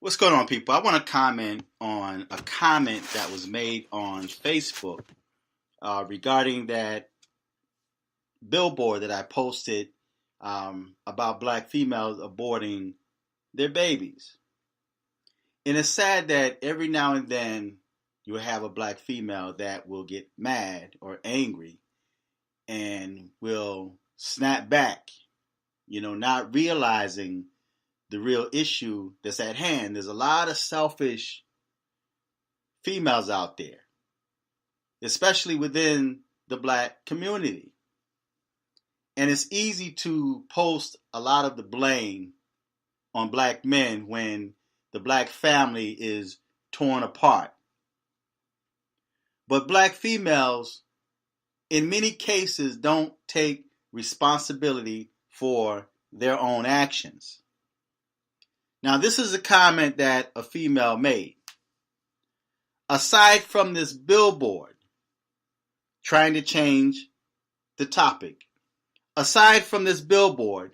What's going on, people? I want to comment on a comment that was made on Facebook regarding that billboard that I posted about black females aborting their babies. And it's sad that every now and then you'll have a black female that will get mad or angry and will snap back, not realizing the real issue that's at hand. There's a lot of selfish females out there, especially within the black community. And it's easy to post a lot of the blame on black men when the black family is torn apart. But black females, in many cases, don't take responsibility for their own actions. Now, this is a comment that a female made. Aside from this billboard trying to change the topic, aside from this billboard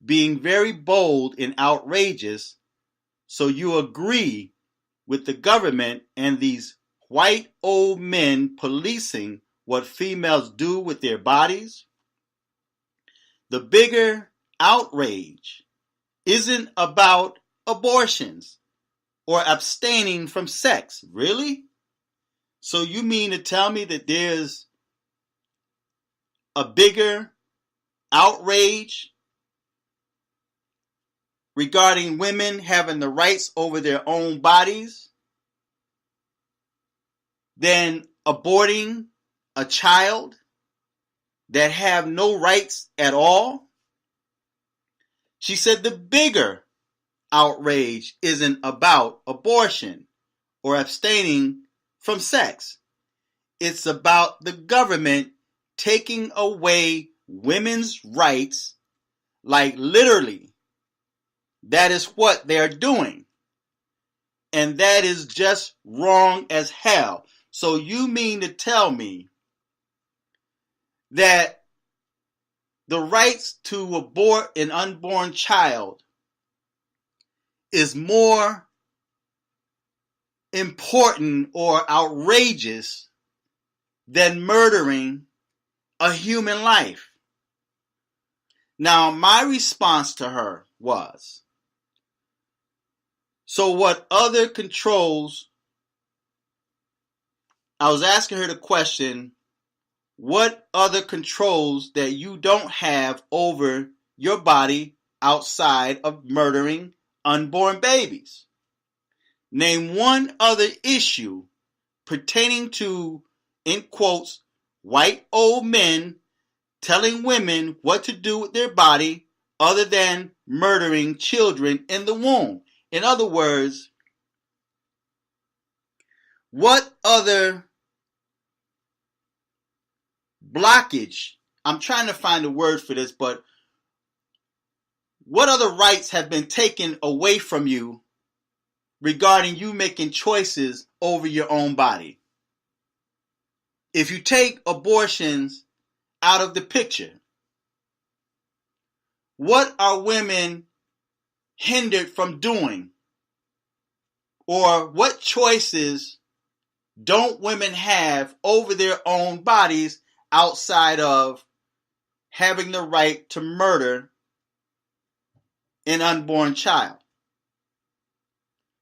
being very bold and outrageous, so you agree with the government and these white old men policing what females do with their bodies, the bigger outrage isn't about abortions or abstaining from sex. Really? So you mean to tell me that there's a bigger outrage regarding women having the rights over their own bodies than aborting a child that have no rights at all? She said the bigger outrage isn't about abortion or abstaining from sex. It's about the government taking away women's rights, like literally. That is what they're doing. And that is just wrong as hell. So you mean to tell me that the rights to abort an unborn child is more important or outrageous than murdering a human life? Now, my response to her was, so what other controls, I was asking her the question, what other controls that you don't have over your body outside of murdering unborn babies? Name one other issue pertaining to, in quotes, white old men telling women what to do with their body other than murdering children in the womb. In other words, what other blockage, I'm trying to find a word for this, but what other rights have been taken away from you regarding you making choices over your own body? If you take abortions out of the picture, what are women hindered from doing? Or what choices don't women have over their own bodies outside of having the right to murder an unborn child?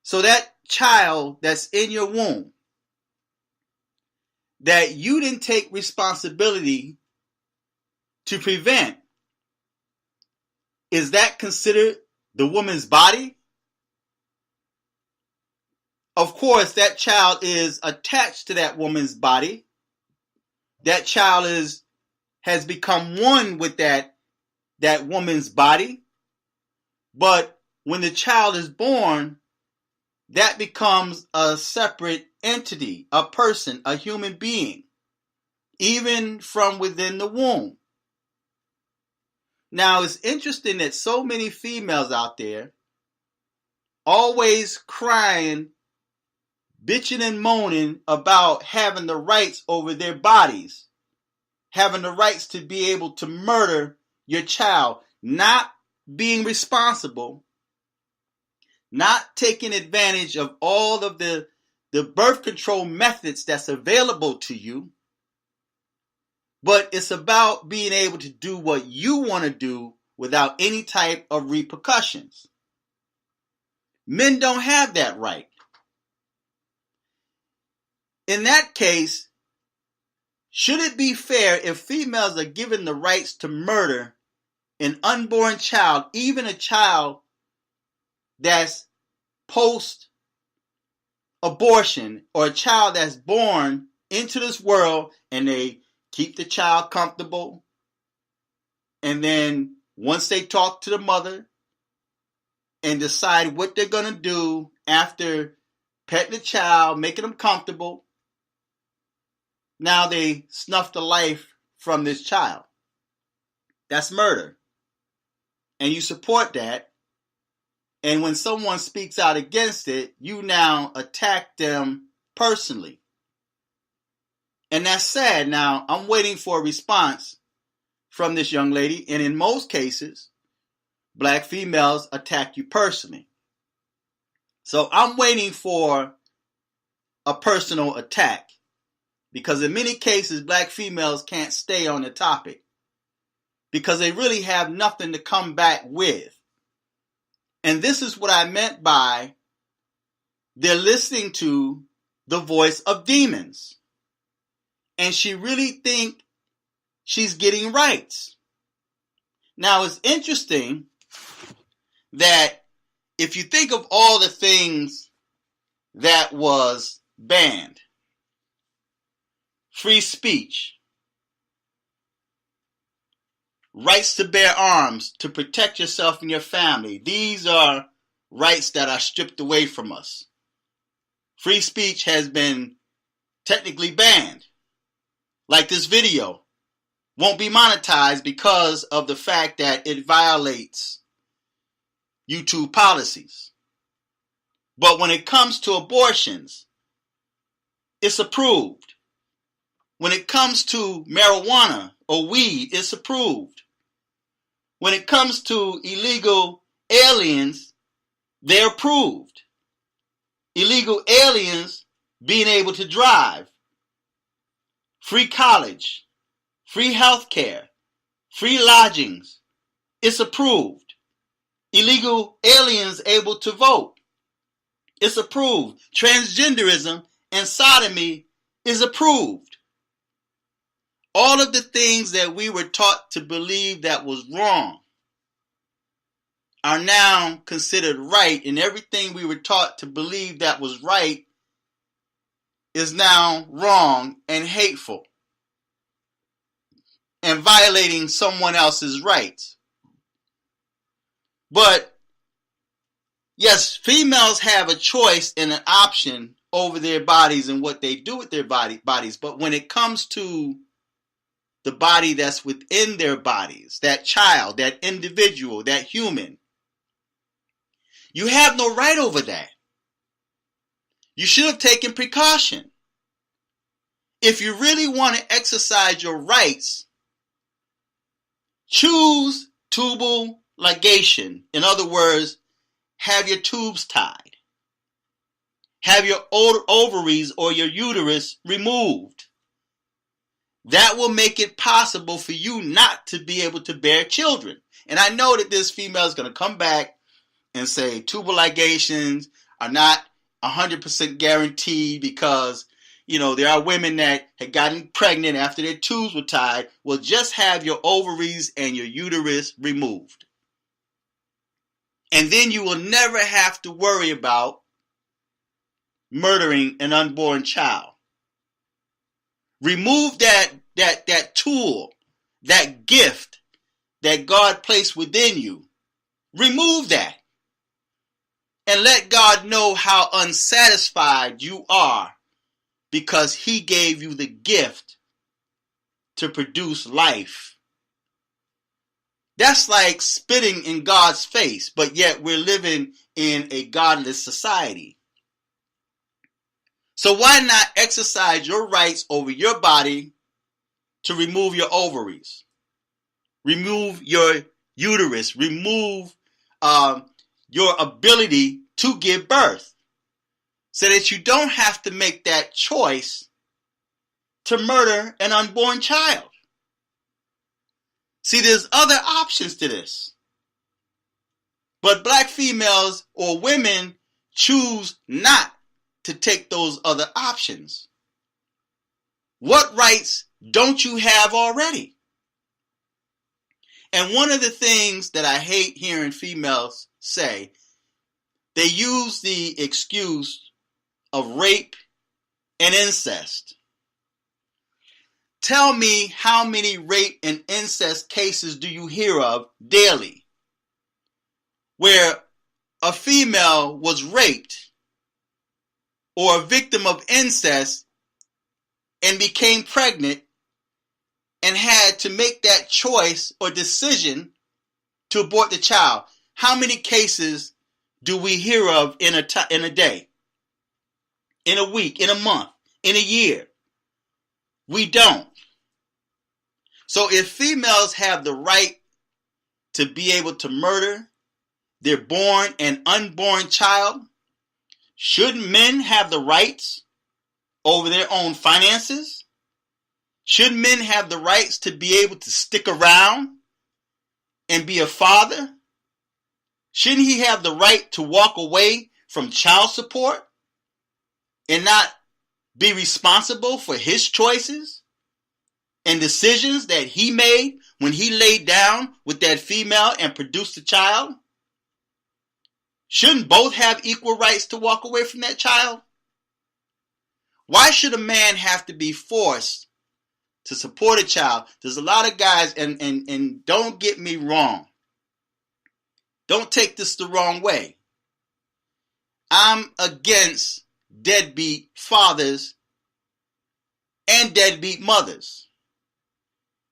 So that child that's in your womb, that you didn't take responsibility to prevent, is that considered the woman's body? Of course, that child is attached to that woman's body. That child has become one with that woman's body. But when the child is born, that becomes a separate entity, a person, a human being, even from within the womb. Now, it's interesting that so many females out there always crying, bitching and moaning about having the rights over their bodies, having the rights to be able to murder your child, not being responsible not taking advantage of all of the birth control methods that's available to you, but it's about being able to do what you want to do without any type of repercussions. Men don't have that right. In that case, should it be fair if females are given the rights to murder an unborn child, even a child that's post-abortion, or a child that's born into this world and they keep the child comfortable, and then once they talk to the mother and decide what they're going to do after petting the child, making them comfortable, now they snuff the life from this child. That's murder. And you support that. And when someone speaks out against it, you now attack them personally. And that's sad. Now, I'm waiting for a response from this young lady. And in most cases, black females attack you personally. So I'm waiting for a personal attack. Because in many cases, black females can't stay on the topic. Because they really have nothing to come back with. And this is what I meant by they're listening to the voice of demons. And she really think she's getting rights. Now, it's interesting that if you think of all the things that was banned, free speech, rights to bear arms, to protect yourself and your family. These are rights that are stripped away from us. Free speech has been technically banned. Like this video won't be monetized because of the fact that it violates YouTube policies. But when it comes to abortions, it's approved. When it comes to marijuana or weed, it's approved. When it comes to illegal aliens, they're approved. Illegal aliens being able to drive, free college, free health care, free lodgings, it's approved. Illegal aliens able to vote, it's approved. Transgenderism and sodomy is approved. All of the things that we were taught to believe that was wrong are now considered right, and everything we were taught to believe that was right is now wrong and hateful and violating someone else's rights. But yes, females have a choice and an option over their bodies and what they do with their bodies. But when it comes to the body that's within their bodies, that child, that individual, that human, you have no right over that. You should have taken precaution. If you really want to exercise your rights, choose tubal ligation. In other words, have your tubes tied. Have your ovaries or your uterus removed. That will make it possible for you not to be able to bear children. And I know that this female is going to come back and say tubal ligations are not 100% guaranteed because, there are women that had gotten pregnant after their tubes were tied. Well, just have your ovaries and your uterus removed. And then you will never have to worry about murdering an unborn child. Remove that tool, that gift that God placed within you. Remove that. And let God know how unsatisfied you are because He gave you the gift to produce life. That's like spitting in God's face, but yet we're living in a godless society. So why not exercise your rights over your body to remove your ovaries, remove your uterus, remove your ability to give birth, so that you don't have to make that choice to murder an unborn child. See, there's other options to this. But black females or women choose not to take those other options. What rights don't you have already? And one of the things that I hate hearing females say, they use the excuse of rape and incest. Tell me, how many rape and incest cases do you hear of daily where a female was raped or a victim of incest and became pregnant and had to make that choice or decision to abort the child? How many cases do we hear of in a day, in a week, in a month, in a year? We don't. So if females have the right to be able to murder their born and unborn child, shouldn't men have the rights over their own finances? Should men have the rights to be able to stick around and be a father? Shouldn't he have the right to walk away from child support and not be responsible for his choices and decisions that he made when he laid down with that female and produced a child? Shouldn't both have equal rights to walk away from that child? Why should a man have to be forced to support a child? There's a lot of guys, and don't get me wrong. Don't take this the wrong way. I'm against deadbeat fathers and deadbeat mothers.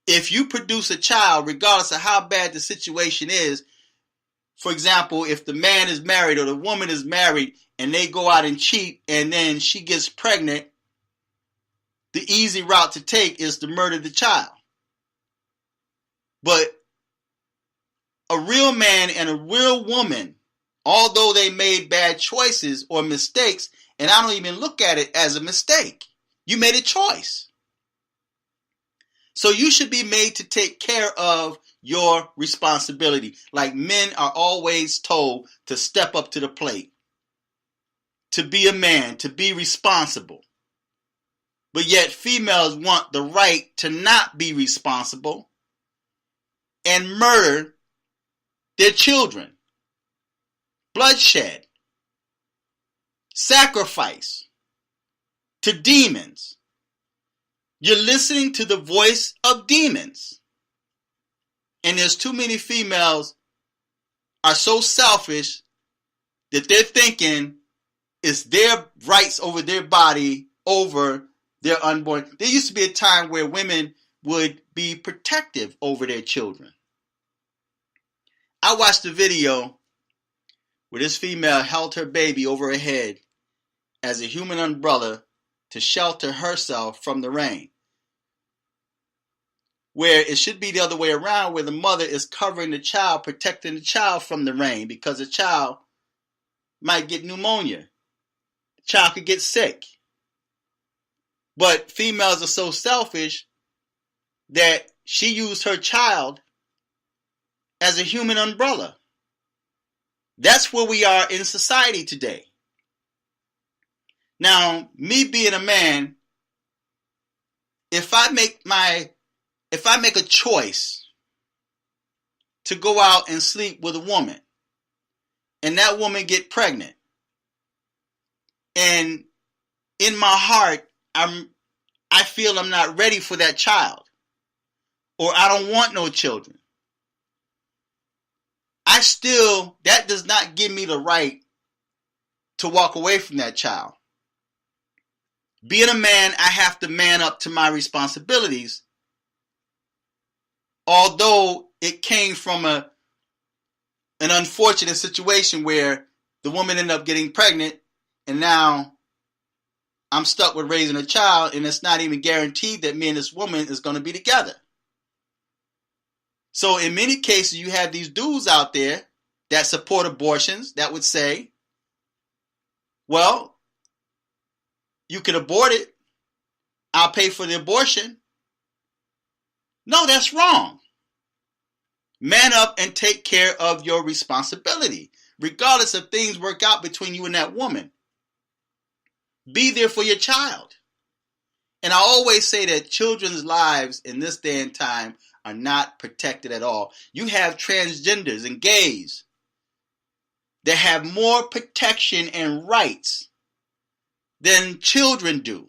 If you produce a child, regardless of how bad the situation is, for example, if the man is married or the woman is married and they go out and cheat and then she gets pregnant, the easy route to take is to murder the child. But a real man and a real woman, although they made bad choices or mistakes, and I don't even look at it as a mistake, you made a choice. So you should be made to take care of your responsibility. Like men are always told to step up to the plate, to be a man, to be responsible. But yet females want the right to not be responsible and murder their children. Bloodshed, sacrifice to demons. You're listening to the voice of demons. And there's too many females are so selfish that they're thinking it's their rights over their body over their unborn. There used to be a time where women would be protective over their children. I watched a video where this female held her baby over her head as a human umbrella to shelter herself from the rain. Where it should be the other way around, where the mother is covering the child, protecting the child from the rain, because the child might get pneumonia. The child could get sick. But females are so selfish that she used her child as a human umbrella. That's where we are in society today. Now, me being a man, if I make a choice to go out and sleep with a woman, and that woman get pregnant, and in my heart, I feel I'm not ready for that child, or I don't want no children, that does not give me the right to walk away from that child. Being a man, I have to man up to my responsibilities, although it came from an unfortunate situation where the woman ended up getting pregnant, and now I'm stuck with raising a child, and it's not even guaranteed that me and this woman is going to be together. So in many cases, you have these dudes out there that support abortions that would say, Well, you can abort it. I'll pay for the abortion. No, that's wrong. Man up and take care of your responsibility, regardless if things work out between you and that woman. Be there for your child. And I always say that children's lives in this day and time are not protected at all. You have transgenders and gays that have more protection and rights than children do,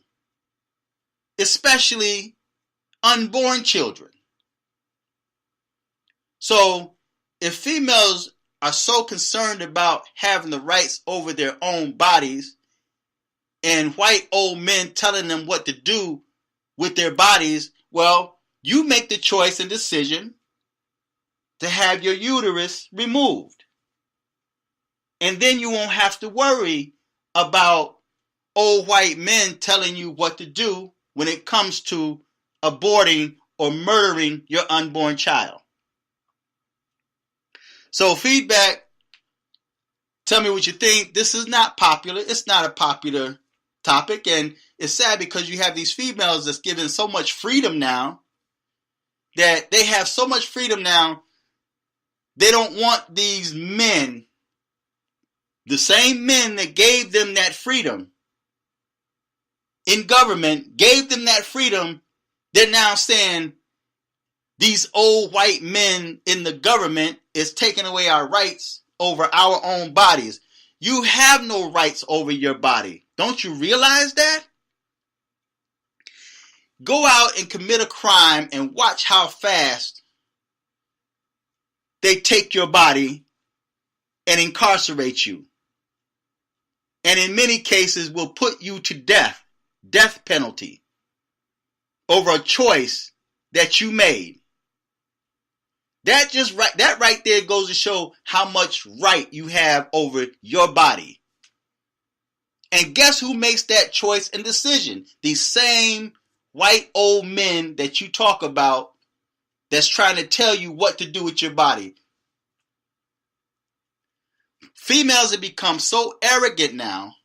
especially unborn children. So if females are so concerned about having the rights over their own bodies, and white old men telling them what to do with their bodies, well, you make the choice and decision to have your uterus removed. And then you won't have to worry about old white men telling you what to do when it comes to aborting or murdering your unborn child. So feedback, tell me what you think. This is not popular. It's not a popular topic, and it's sad because you have these females that's given so much freedom now, that they have so much freedom now, they don't want these men, the same men that gave them that freedom in government, gave them that freedom, they're now saying these old white men in the government is taking away our rights over our own bodies. You have no rights over your body. Don't you realize that? Go out and commit a crime and watch how fast they take your body and incarcerate you. And in many cases will put you to death penalty, over a choice that you made. That right there goes to show how much right you have over your body. And guess who makes that choice and decision? These same white old men that you talk about that's trying to tell you what to do with your body. Females have become so arrogant now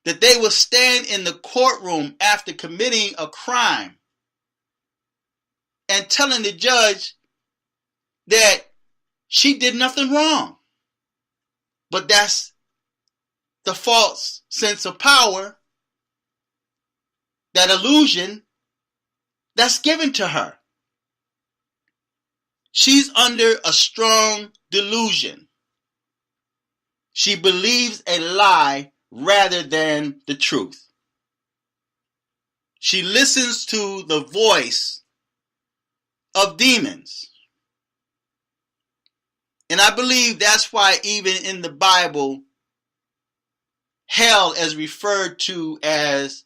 that they will stand in the courtroom after committing a crime and telling the judge that she did nothing wrong. But that's the false sense of power, that illusion that's given to her. She's under a strong delusion. She believes a lie rather than the truth. She listens to the voice of demons. And I believe that's why even in the Bible, hell is referred to as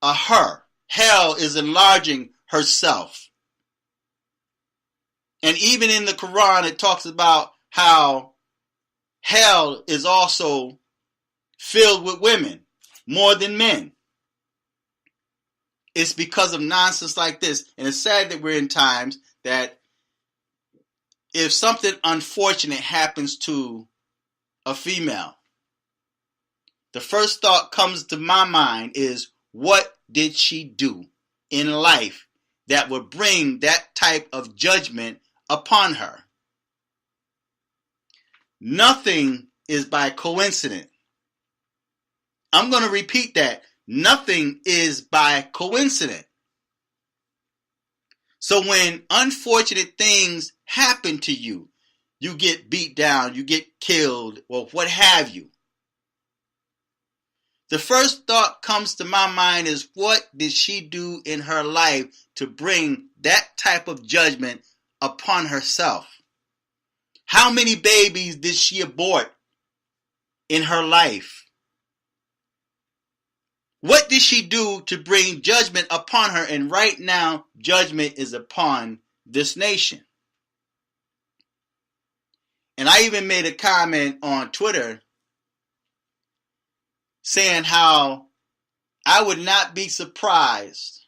a her. Hell is enlarging herself. And even in the Quran, it talks about how hell is also filled with women more than men. It's because of nonsense like this. And it's sad that we're in times that if something unfortunate happens to a female, the first thought comes to my mind is, what did she do in life that would bring that type of judgment upon her? Nothing is by coincidence. I'm going to repeat that. Nothing is by coincidence. So when unfortunate things happen to you, you get beat down, you get killed, or what have you, the first thought comes to my mind is, what did she do in her life to bring that type of judgment upon herself? How many babies did she abort in her life? What did she do to bring judgment upon her? And right now, judgment is upon this nation. And I even made a comment on Twitter saying how I would not be surprised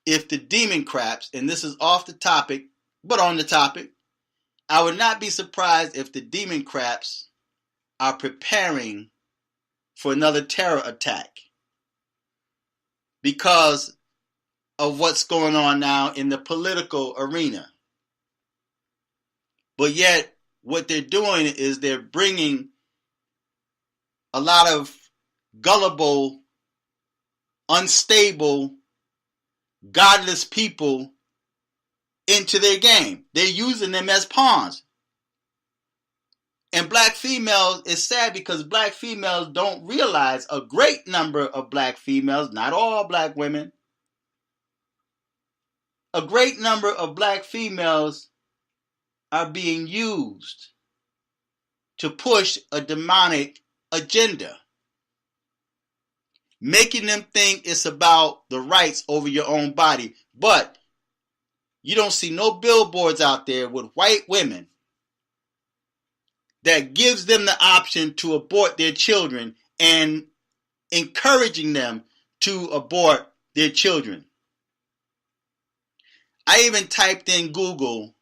if the demon craps, and this is off the topic, but on the topic, I would not be surprised if the demon craps are preparing for another terror attack because of what's going on now in the political arena. But yet, what they're doing is they're bringing a lot of gullible, unstable, godless people into their game. They're using them as pawns. And black females, it's sad because black females don't realize, a great number of black females, not all black women, a great number of black females are being used to push a demonic agenda, making them think it's about the rights over your own body. But you don't see no billboards out there with white women that gives them the option to abort their children and encouraging them to abort their children. I even typed in Google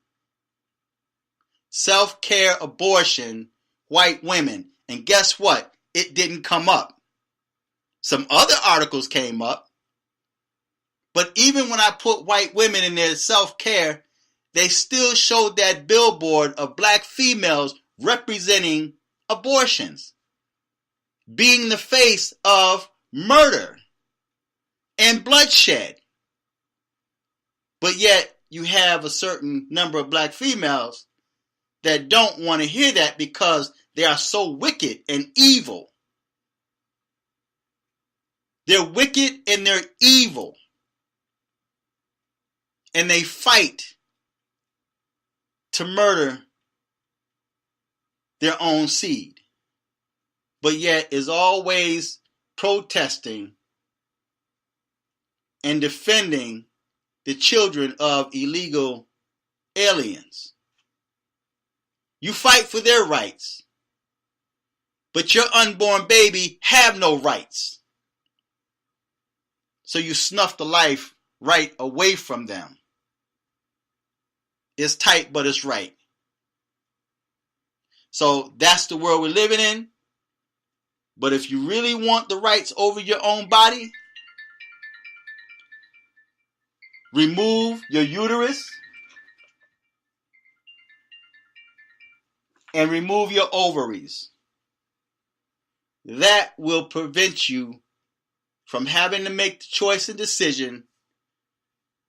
self-care abortion white women, and guess what? It didn't come up. Some other articles came up, but even when I put white women in their self-care, they still showed that billboard of black females representing abortions, being the face of murder and bloodshed. But yet you have a certain number of black females that don't want to hear that because they are so wicked and evil. They're wicked and they're evil. And they fight to murder their own seed, but yet is always protesting and defending the children of illegal aliens. You fight for their rights, but your unborn baby have no rights. So you snuff the life right away from them. It's tight, but it's right. So that's the world we're living in. But if you really want the rights over your own body, remove your uterus and remove your ovaries. That will prevent you from having to make the choice and decision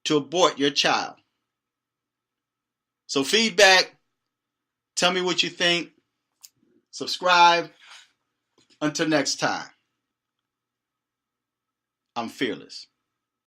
to abort your child. So feedback, tell me what you think. Subscribe. Until next time, I'm fearless.